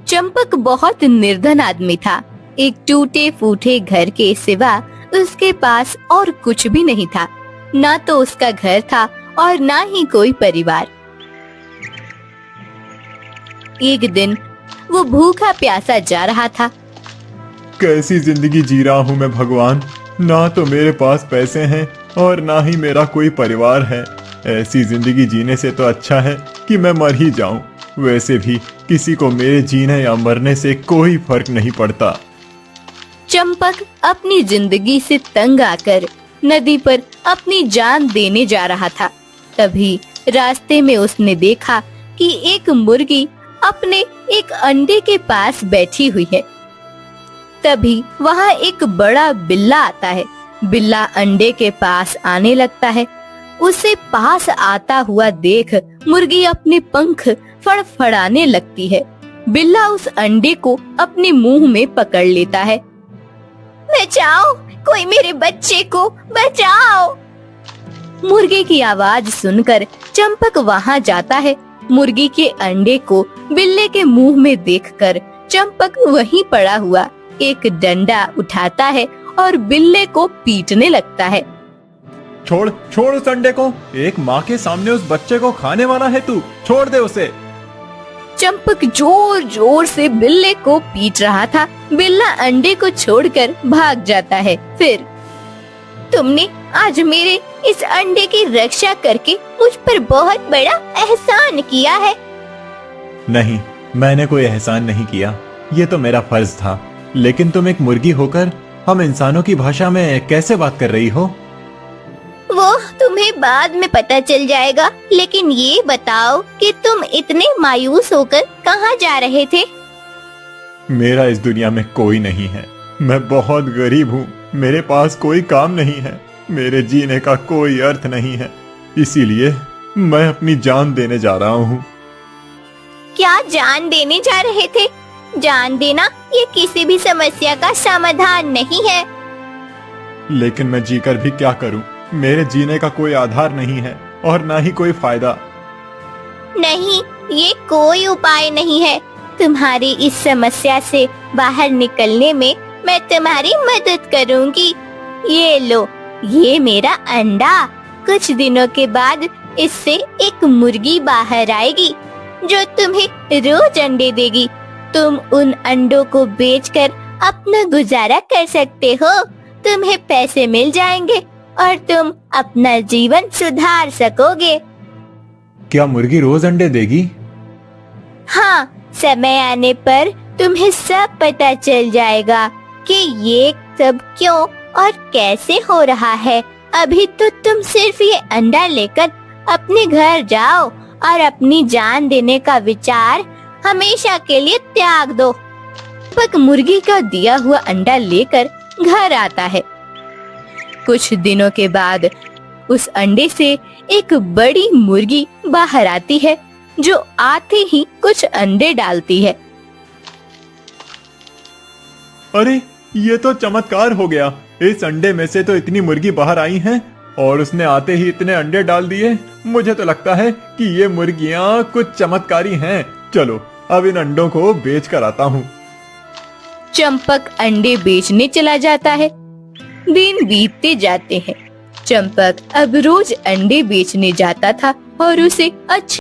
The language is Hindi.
चंपक बहुत निर्धन आदमी था। एक टूटे फूटे घर के सिवा उसके पास और कुछ भी नहीं था। ना तो उसका घर था और ना ही कोई परिवार। एक दिन वो भूखा प्यासा जा रहा था। कैसी जिंदगी जी रहा हूँ मैं भगवान। ना तो मेरे पास पैसे हैं और ना ही मेरा कोई परिवार है। ऐसी जिंदगी जीने से तो अच्छा है कि मैं मर ही जाऊं। वैसे भी किसी को मेरे जीने या मरने से कोई फर्क नहीं पड़ता। चंपक अपनी जिंदगी से तंग आकर नदी पर अपनी जान देने जा रहा था। तभी रास्ते में उसने देखा कि एक मुर्गी अपने एक अंडे के पास बैठी हुई है। तभी वहाँ एक बड़ा बिल्ला आता है। बिल्ला अंडे के पास आने लगता है। उसे पास आता हुआ देख मुर्गी अपने पंख फड़फड़ाने लगती है। बिल्ला उस अंडे को अपने मुंह में पकड़ लेता है। बचाओ, कोई मेरे बच्चे को बचाओ। मुर्गी की आवाज सुनकर चंपक वहाँ जाता है। मुर्गी के अंडे को बिल्ले के मुंह में देखकर चंपक वहीं पड़ा हुआ एक डंडा उठाता है और बिल्ले को पीटने लगता है। छोड़ छोड़ उस अंडे को। एक माँ के सामने उस बच्चे को खाने वाला है तू। छोड़ दे उसे। चंपक जोर जोर से बिल्ले को पीट रहा था। बिल्ला अंडे को छोड़कर भाग जाता है। फिर तुमने आज मेरे इस अंडे की रक्षा करके मुझ पर बहुत बड़ा एहसान किया है। नहीं, मैंने कोई एहसान नहीं किया। ये तो मेरा फर्ज था। लेकिन तुम एक मुर्गी होकर हम इंसानों की भाषा में कैसे बात कर रही हो? वो तुम्हें बाद में पता चल जाएगा। लेकिन ये बताओ कि तुम इतने मायूस होकर कहाँ जा रहे थे? मेरा इस दुनिया में कोई नहीं है। मैं बहुत गरीब हूँ। मेरे पास कोई काम नहीं है। मेरे जीने का कोई अर्थ नहीं है। इसीलिए मैं अपनी जान देने जा रहा हूँ। क्या जान देने जा रहे थे? जान देना ये किसी भी समस्या का समाधान नहीं है। लेकिन मैं जीकर भी क्या करूँ? मेरे जीने का कोई आधार नहीं है और ना ही कोई फायदा। नहीं, ये कोई उपाय नहीं है। तुम्हारी इस समस्या से बाहर निकलने में मैं तुम्हारी मदद करूंगी। ये लो, ये मेरा अंडा। कुछ दिनों के बाद इससे एक मुर्गी बाहर आएगी जो तुम्हें रोज अंडे देगी। तुम उन अंडों को बेचकर अपना गुजारा कर सकते हो। तुम्हें पैसे मिल जाएंगे और तुम अपना जीवन सुधार सकोगे। क्या मुर्गी रोज अंडे देगी? हाँ, समय आने पर तुम्हें सब पता चल जाएगा कि ये सब क्यों और कैसे हो रहा है। अभी तो तुम सिर्फ ये अंडा लेकर अपने घर जाओ और अपनी जान देने का विचार हमेशा के लिए त्याग दो। चंपक मुर्गी का दिया हुआ अंडा लेकर घर आता है। कुछ दिनों के बाद उस अंडे से एक बड़ी मुर्गी बाहर आती है जो आते ही कुछ अंडे डालती है। अरे, ये तो चमत्कार हो गया। इस अंडे में से तो इतनी मुर्गी बाहर आई हैं और उसने आते ही इतने अंडे डाल दिए। मुझे तो लगता है कि ये मुर्गियां कुछ चमत्कारी हैं। चलो, अब इन अंडों को बेच कर आता हूँ। चंपक अंडे बेचने चला जाता है। दिन बीतते जाते हैं। चंपक अब रोज अंडे बेचने जाता था और उसे अच्छा